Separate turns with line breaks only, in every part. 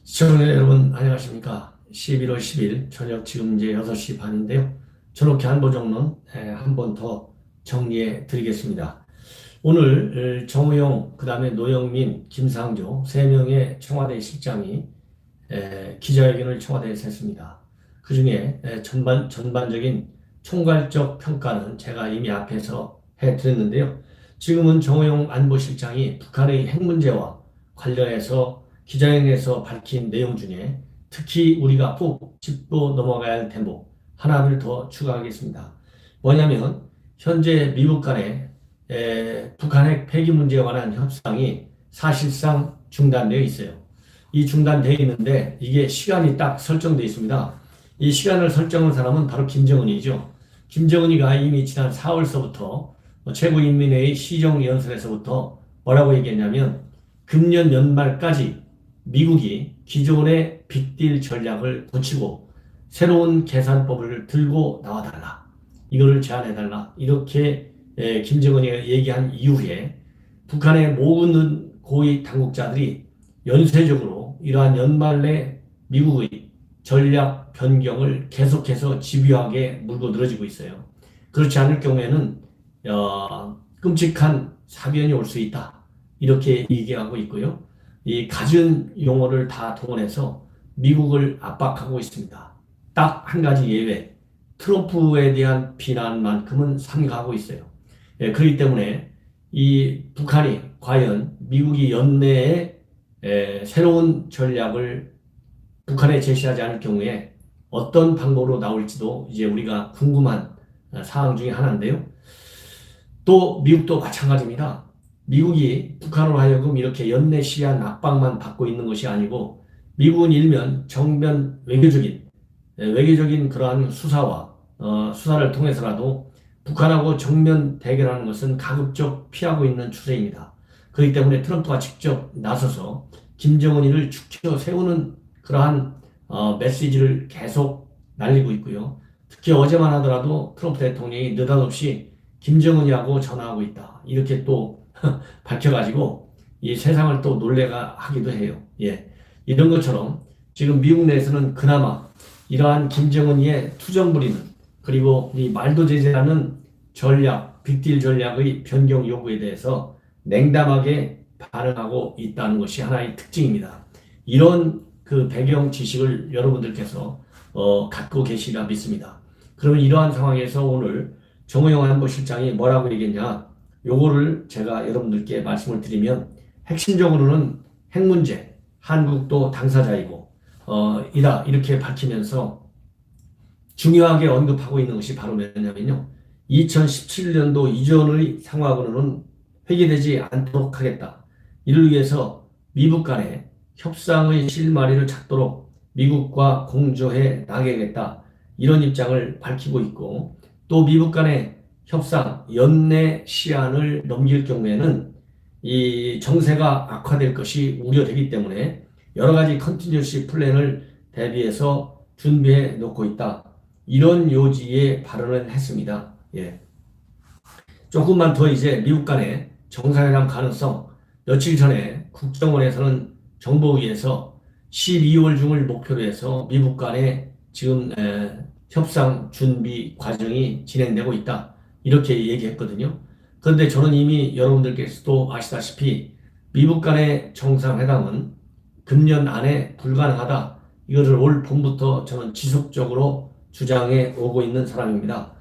시청자 여러분 안녕하십니까. 11월 10일 저녁 지금 이제 6시 반인데요. 전옥희 안보정론 한 번 더 정리해 드리겠습니다. 오늘 정우영, 그 다음에 노영민, 김상조 3명의 청와대 실장이 기자회견을 청와대에서 했습니다. 그 중에 전반적인 총괄적 평가는 제가 이미 앞에서 해드렸는데요. 지금은 정우영 안보실장이 북한의 핵 문제와 관련해서 기자회견에서 밝힌 내용 중에 특히 우리가 꼭 짚고 넘어가야 할 대목 하나를 더 추가하겠습니다. 뭐냐면 현재 미국 간의 북한 핵 폐기 문제에 관한 협상이 사실상 중단되어 있어요. 이 중단되어 있는데 이게 시간이 딱 설정되어 있습니다. 이 시간을 설정한 사람은 바로 김정은이죠. 김정은이가 이미 지난 4월서부터 최고인민회의 시정연설에서부터 뭐라고 얘기했냐면 금년 연말까지 미국이 기존의 빅딜 전략을 고치고 새로운 계산법을 들고 나와달라. 이거를 제안해달라. 이렇게 김정은이 얘기한 이후에 북한의 모든 고위 당국자들이 연쇄적으로 이러한 연말 내 미국의 전략 변경을 계속해서 집요하게 물고 늘어지고 있어요. 그렇지 않을 경우에는 끔찍한 사변이 올 수 있다. 이렇게 얘기하고 있고요. 이 갖은 용어를 다 동원해서 미국을 압박하고 있습니다. 딱 한 가지 예외, 트럼프에 대한 비난만큼은 삼가하고 있어요. 그렇기 때문에 이 북한이 과연 미국이 연내에 새로운 전략을 북한에 제시하지 않을 경우에 어떤 방법으로 나올지도 이제 우리가 궁금한 사항 중에 하나인데요. 또 미국도 마찬가지입니다. 미국이 북한으로 하여금 이렇게 연내 시한 압박만 받고 있는 것이 아니고 미국은 일면 정면 외교적인 그러한 수사를 통해서라도 북한하고 정면 대결하는 것은 가급적 피하고 있는 추세입니다. 그렇기 때문에 트럼프가 직접 나서서 김정은이를 축켜 세우는 그러한 메시지를 계속 날리고 있고요. 특히 어제만 하더라도 트럼프 대통령이 느닷없이 김정은이하고 전화하고 있다. 이렇게 또 밝혀가지고 이 세상을 또 놀래가 하기도 해요. 이런 것처럼 지금 미국 내에서는 그나마 이러한 김정은이의 투정 부리는 그리고 이 말도 되지 않는 빅딜 전략의 변경 요구에 대해서 냉담하게 반응하고 있다는 것이 하나의 특징입니다. 이런 그 배경 지식을 여러분들께서 갖고 계시리라 믿습니다. 그러면 이러한 상황에서 오늘 정우영 안보실장이 뭐라고 얘기했냐? 요거를 제가 여러분들께 말씀을 드리면 핵심적으로는 핵 문제, 한국도 당사자이고 이다 이렇게 밝히면서 중요하게 언급하고 있는 것이 바로 뭐냐면요. 2017년도 이전의 상황으로는 회귀되지 않도록 하겠다. 이를 위해서 미국 간의 협상의 실마리를 찾도록 미국과 공조해 나가겠다. 이런 입장을 밝히고 있고 또 미국 간의 협상 연내 시한을 넘길 경우에는 이 정세가 악화될 것이 우려되기 때문에 여러 가지 컨티뉴시 플랜을 대비해서 준비해 놓고 있다. 이런 요지의 발언을 했습니다. 조금만 더 이제 미국 간의 정상회담 가능성, 며칠 전에 국정원에서는 정보위에서 12월 중을 목표로 해서 미국 간의 지금 협상 준비 과정이 진행되고 있다. 이렇게 얘기했거든요. 그런데 저는 이미 여러분들께서도 아시다시피 미국 간의 정상회담은 금년 안에 불가능하다. 이것을 올 봄부터 저는 지속적으로 주장해 오고 있는 사람입니다.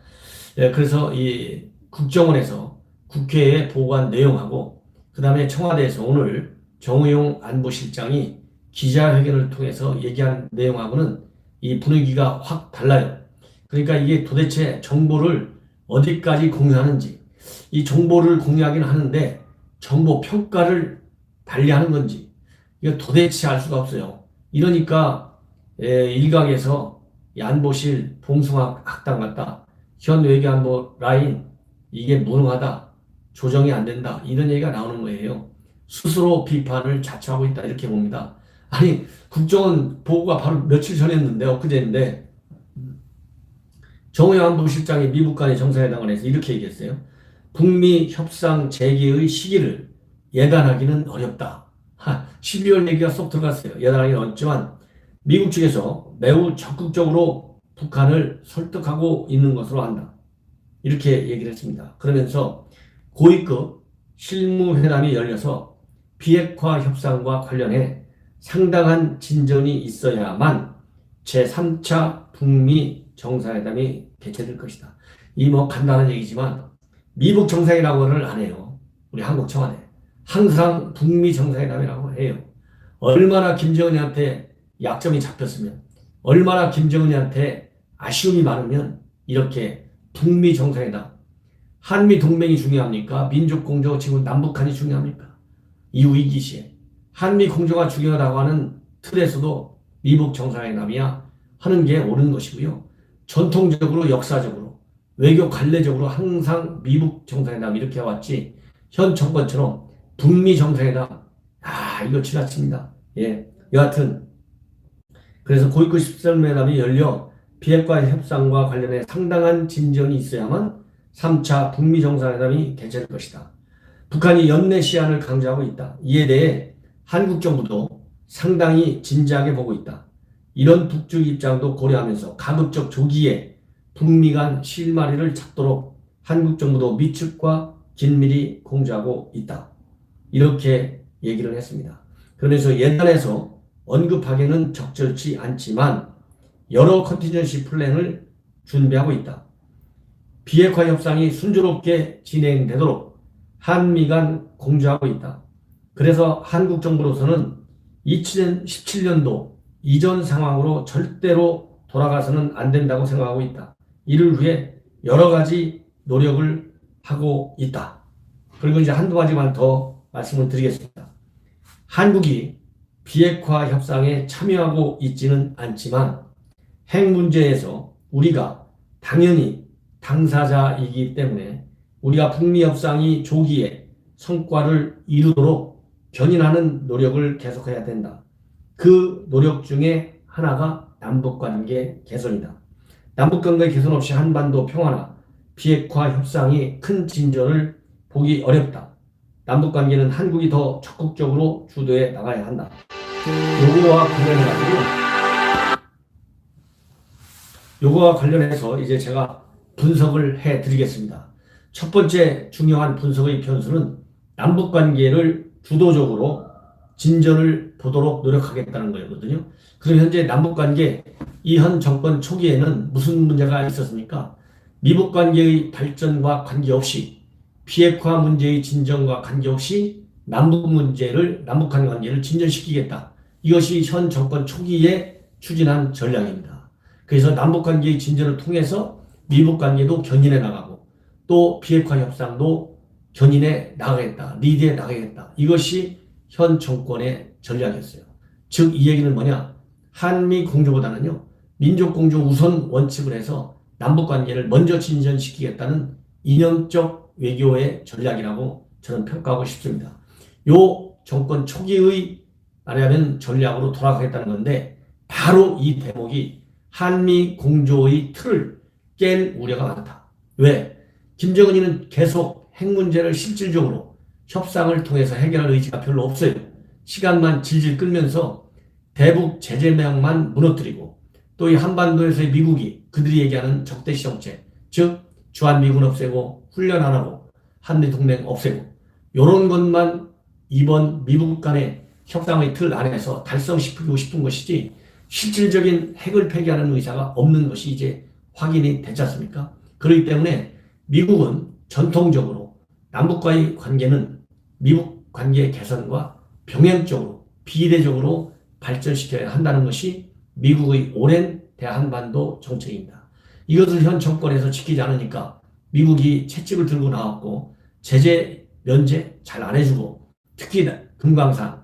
그래서 이 국정원에서 국회에 보고한 내용하고 그 다음에 청와대에서 오늘 정우영 안보실장이 기자회견을 통해서 얘기한 내용하고는 이 분위기가 확 달라요. 그러니까 이게 도대체 정보를 어디까지 공유하는지, 이 정보를 공유하긴 하는데 정보 평가를 달리하는 건지 이거 도대체 알 수가 없어요. 이러니까 일각에서 안보실 봉숭아 학당 같다, 현 외교안보 라인 이게 무능하다, 조정이 안 된다, 이런 얘기가 나오는 거예요. 스스로 비판을 자초하고 있다 이렇게 봅니다. 아니 국정원 보고가 바로 며칠 전이었는데 엊그제인데 정호영 안보실장이 미국 간의 정상회담을 해서 이렇게 얘기했어요. 북미 협상 재개의 시기를 예단하기는 어렵다. 12월 얘기가 쏙 들어갔어요. 예단하기는 어렵지만 미국 측에서 매우 적극적으로 북한을 설득하고 있는 것으로 한다. 이렇게 얘기를 했습니다. 그러면서 고위급 실무회담이 열려서 비핵화 협상과 관련해 상당한 진전이 있어야만 제3차 북미 정상회담이 개최될 것이다. 이 뭐 간단한 얘기지만 미국 정상회담을 안 해요. 우리 한국 청와대. 항상 북미 정상회담이라고 해요. 얼마나 김정은이한테 약점이 잡혔으면, 얼마나 김정은이한테 아쉬움이 많으면 이렇게 북미 정상회담, 한미 동맹이 중요합니까? 민족 공조, 지금 남북한이 중요합니까? 이후 위기 시에 한미 공조가 중요하다고 하는 틀에서도 미국 정상회담이야 하는 게 옳은 것이고요. 전통적으로 역사적으로 외교 관례적으로 항상 미국 정상회담 이렇게 해왔지 현 정권처럼 북미 정상회담 이거 지나칩니다. 예, 여하튼 그래서 고위급 실무회담이 열려 비핵화 협상과 관련해 상당한 진전이 있어야만 3차 북미 정상회담이 개최될 것이다. 북한이 연내 시한을 강조하고 있다. 이에 대해 한국 정부도 상당히 진지하게 보고 있다. 이런 북측 입장도 고려하면서 가급적 조기에 북미 간 실마리를 찾도록 한국 정부도 미측과 긴밀히 공조하고 있다. 이렇게 얘기를 했습니다. 그러면서 예단에서 언급하기는 적절치 않지만 여러 컨티전시 플랜을 준비하고 있다. 비핵화 협상이 순조롭게 진행되도록 한미 간 공조하고 있다. 그래서 한국 정부로서는 2017년도 이전 상황으로 절대로 돌아가서는 안 된다고 생각하고 있다. 이를 위해 여러 가지 노력을 하고 있다. 그리고 이제 한두 가지만 더 말씀을 드리겠습니다. 한국이 비핵화 협상에 참여하고 있지는 않지만 핵 문제에서 우리가 당연히 당사자이기 때문에 우리가 북미 협상이 조기에 성과를 이루도록 견인하는 노력을 계속해야 된다. 그 노력 중에 하나가 남북관계 개선이다. 남북관계 개선 없이 한반도 평화나 비핵화 협상이 큰 진전을 보기 어렵다. 남북관계는 한국이 더 적극적으로 주도해 나가야 한다. 요거와 관련해서 이제 제가 분석을 해 드리겠습니다. 첫 번째 중요한 분석의 변수는 남북관계를 주도적으로 진전을 보도록 노력하겠다는 거였거든요. 그럼 현재 남북관계 이 현 정권 초기에는 무슨 문제가 있었습니까? 미북 관계의 발전과 관계없이 비핵화 문제의 진전과 관계없이 남북한 관계를 진전시키겠다. 이것이 현 정권 초기에 추진한 전략입니다. 그래서 남북관계의 진전을 통해서 미북관계도 견인해 나가고 또 비핵화 협상도 견인해 나가겠다. 리드해 나가겠다. 이것이 현 정권의 전략이었어요. 즉 이 얘기는 뭐냐? 한미 공조보다는요. 민족 공조 우선 원칙을 해서 남북관계를 먼저 진전시키겠다는 이념적 외교의 전략이라고 저는 평가하고 싶습니다. 요 정권 초기의 말하자면 전략으로 돌아가겠다는 건데 바로 이 대목이 한미 공조의 틀을 깰 우려가 많다. 왜? 김정은이는 계속 핵 문제를 실질적으로 협상을 통해서 해결할 의지가 별로 없어요. 시간만 질질 끌면서 대북 제재명만 무너뜨리고 또 이 한반도에서의 미국이 그들이 얘기하는 적대시 정책, 즉 주한미군 없애고 훈련 안 하고 한미동맹 없애고 이런 것만 이번 미국 간의 협상의 틀 안에서 달성시키고 싶은 것이지 실질적인 핵을 폐기하는 의사가 없는 것이 이제 확인이 됐지 않습니까? 그렇기 때문에 미국은 전통적으로 남북과의 관계는 미국 관계 개선과 병행적으로 비례적으로 발전시켜야 한다는 것이 미국의 오랜 대한반도 정책입니다. 이것을 현 정권에서 지키지 않으니까 미국이 채찍을 들고 나왔고 제재 면제 잘 안 해주고 특히 금강산,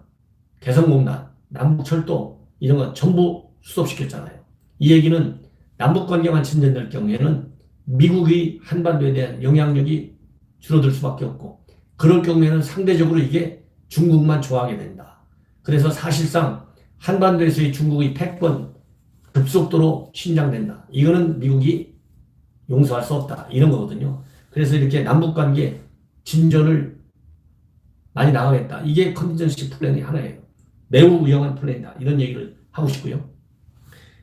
개성공단, 남북철도 이런 거 전부 수습시켰잖아요. 이 얘기는 남북관계만 진전될 경우에는 미국의 한반도에 대한 영향력이 줄어들 수밖에 없고 그럴 경우에는 상대적으로 이게 중국만 좋아하게 된다. 그래서 사실상 한반도에서의 중국의 패권 급속도로 신장된다. 이거는 미국이 용서할 수 없다. 이런 거거든요. 그래서 이렇게 남북관계 진전을 많이 나가겠다. 이게 컨틴전시 플랜이 하나예요. 매우 위험한 플랜이다. 이런 얘기를 하고 싶고요.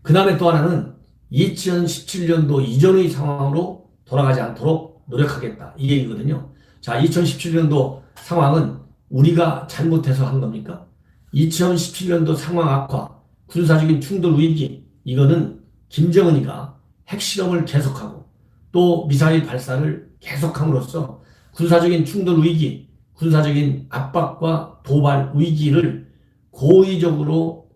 그 다음에 또 하나는 2017년도 이전의 상황으로 돌아가지 않도록 노력하겠다. 이 얘기거든요. 자, 2017년도 상황은 우리가 잘못해서 한 겁니까? 2017년도 상황 악화, 군사적인 충돌 위기, 이거는 김정은이가 핵실험을 계속하고 또 미사일 발사를 계속함으로써 군사적인 충돌 위기, 군사적인 압박과 도발 위기를 고의적으로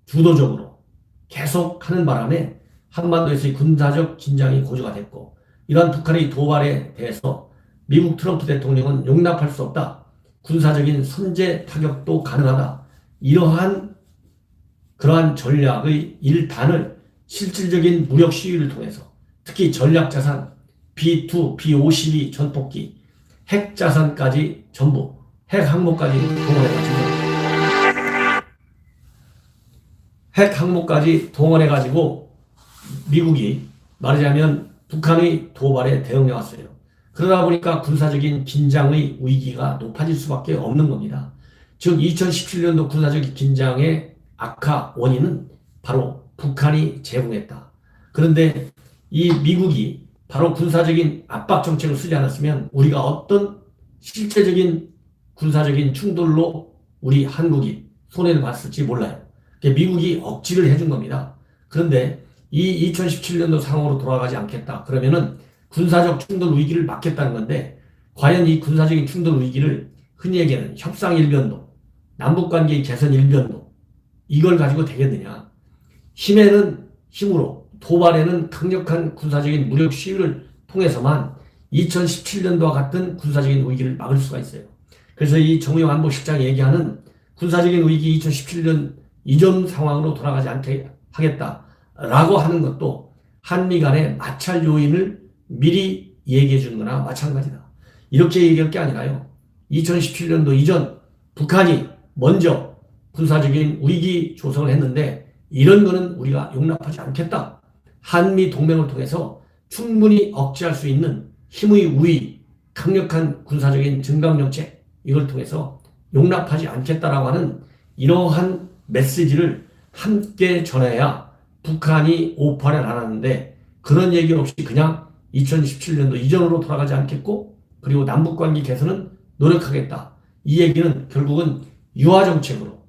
주도적으로 계속하는 바람에 한반도에서의 군사적 긴장이 고조가 됐고, 이러한 북한의 도발에 대해서 미국 트럼프 대통령은 용납할 수 없다. 군사적인 선제 타격도 가능하다. 그러한 전략의 일단을 실질적인 무력 시위를 통해서 특히 전략자산 B2, B52 전폭기, 핵자산까지 전부 핵 항모까지 동원해가지고 미국이 말하자면 북한의 도발에 대응해 왔어요. 그러다 보니까 군사적인 긴장의 위기가 높아질 수밖에 없는 겁니다. 즉 2017년도 군사적 긴장의 악화 원인은 바로 북한이 제공했다. 그런데 이 미국이 바로 군사적인 압박 정책을 쓰지 않았으면 우리가 어떤 실제적인 군사적인 충돌로 우리 한국이 손해를 봤을지 몰라요. 미국이 억지를 해준 겁니다. 그런데 이 2017년도 상황으로 돌아가지 않겠다. 그러면은 군사적 충돌 위기를 막겠다는 건데, 과연 이 군사적인 충돌 위기를 흔히 얘기하는 협상 일변도, 남북관계의 개선 일변도, 이걸 가지고 되겠느냐. 힘에는 힘으로, 도발에는 강력한 군사적인 무력 시위를 통해서만 2017년도와 같은 군사적인 위기를 막을 수가 있어요. 그래서 이 정의용 안보실장이 얘기하는 군사적인 위기 2017년 이전 상황으로 돌아가지 않게 하겠다라고 하는 것도 한미 간의 마찰 요인을 미리 얘기해 주는 거나 마찬가지다. 이렇게 얘기할 게 아니라요. 2017년도 이전 북한이 먼저 군사적인 위기 조성을 했는데 이런 거는 우리가 용납하지 않겠다. 한미 동맹을 통해서 충분히 억제할 수 있는 힘의 우위, 강력한 군사적인 증강정책, 이걸 통해서 용납하지 않겠다라고 하는 이러한 메시지를 함께 전해야 북한이 오판을 안 하는데, 그런 얘기 없이 그냥 2017년도 이전으로 돌아가지 않겠고 그리고 남북관계 개선은 노력하겠다. 이 얘기는 결국은 유화정책으로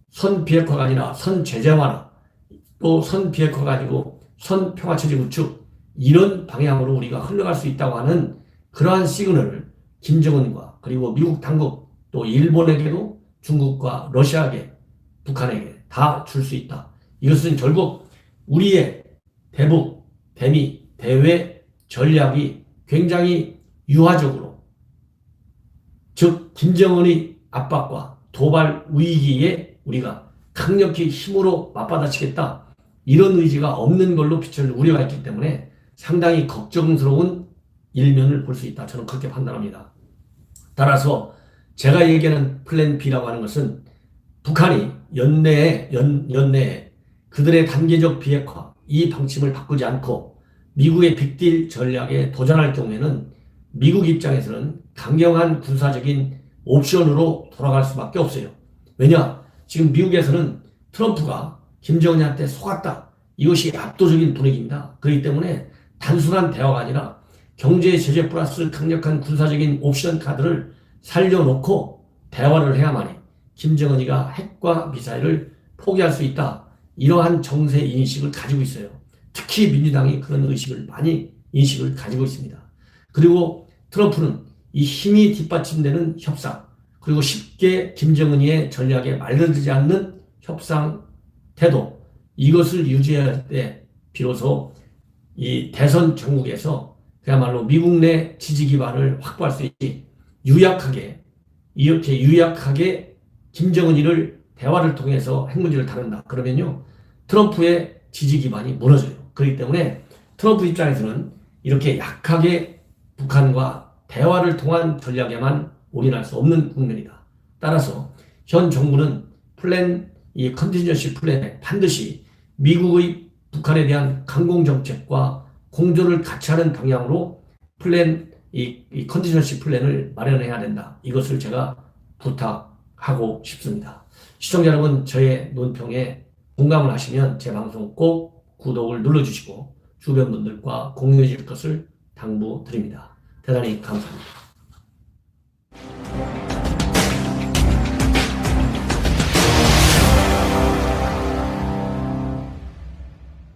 선비핵화가 아니라 선제재화나 또 선비핵화가 아니고 선평화체제 구축, 이런 방향으로 우리가 흘러갈 수 있다고 하는 그러한 시그널을 김정은과 그리고 미국 당국 또 일본에게도 중국과 러시아에게 북한에게 다 줄 수 있다. 이것은 결국 우리의 대북, 대미, 대외 전략이 굉장히 유화적으로, 즉 김정은의 압박과 도발 위기에 우리가 강력히 힘으로 맞받아치겠다, 이런 의지가 없는 걸로 비춰질 우려가 있기 때문에 상당히 걱정스러운 일면을 볼 수 있다. 저는 그렇게 판단합니다. 따라서 제가 얘기하는 플랜 B라고 하는 것은 북한이 연내에 그들의 단계적 비핵화, 이 방침을 바꾸지 않고 미국의 빅딜 전략에 도전할 경우에는 미국 입장에서는 강경한 군사적인 옵션으로 돌아갈 수밖에 없어요. 왜냐? 지금 미국에서는 트럼프가 김정은한테 속았다. 이것이 압도적인 분위기입니다. 그렇기 때문에 단순한 대화가 아니라 경제 제재 플러스 강력한 군사적인 옵션 카드를 살려놓고 대화를 해야만이 김정은이가 핵과 미사일을 포기할 수 있다. 이러한 정세 인식을 가지고 있어요. 특히 민주당이 그런 의식을 많이 인식을 가지고 있습니다. 그리고 트럼프는 이 힘이 뒷받침되는 협상, 그리고 쉽게 김정은이의 전략에 말려들지 않는 협상 태도, 이것을 유지할 때 비로소 이 대선 전국에서 그야말로 미국 내 지지 기반을 확보할 수 있지, 이렇게 유약하게 김정은이를 대화를 통해서 핵 문제를 다룬다. 그러면요, 트럼프의 지지 기반이 무너져요. 그렇기 때문에 트럼프 입장에서는 이렇게 약하게 북한과 대화를 통한 전략에만 올인할 수 없는 국면이다. 따라서 현 정부는 이 컨틴전시 플랜에 반드시 미국의 북한에 대한 강공 정책과 공조를 같이 하는 방향으로 이 컨디션시 플랜을 마련해야 된다. 이것을 제가 부탁하고 싶습니다. 시청자 여러분, 저의 논평에 공감을 하시면 제 방송 꼭 구독을 눌러주시고 주변 분들과 공유해 줄 것을 당부드립니다. 대단히 감사합니다.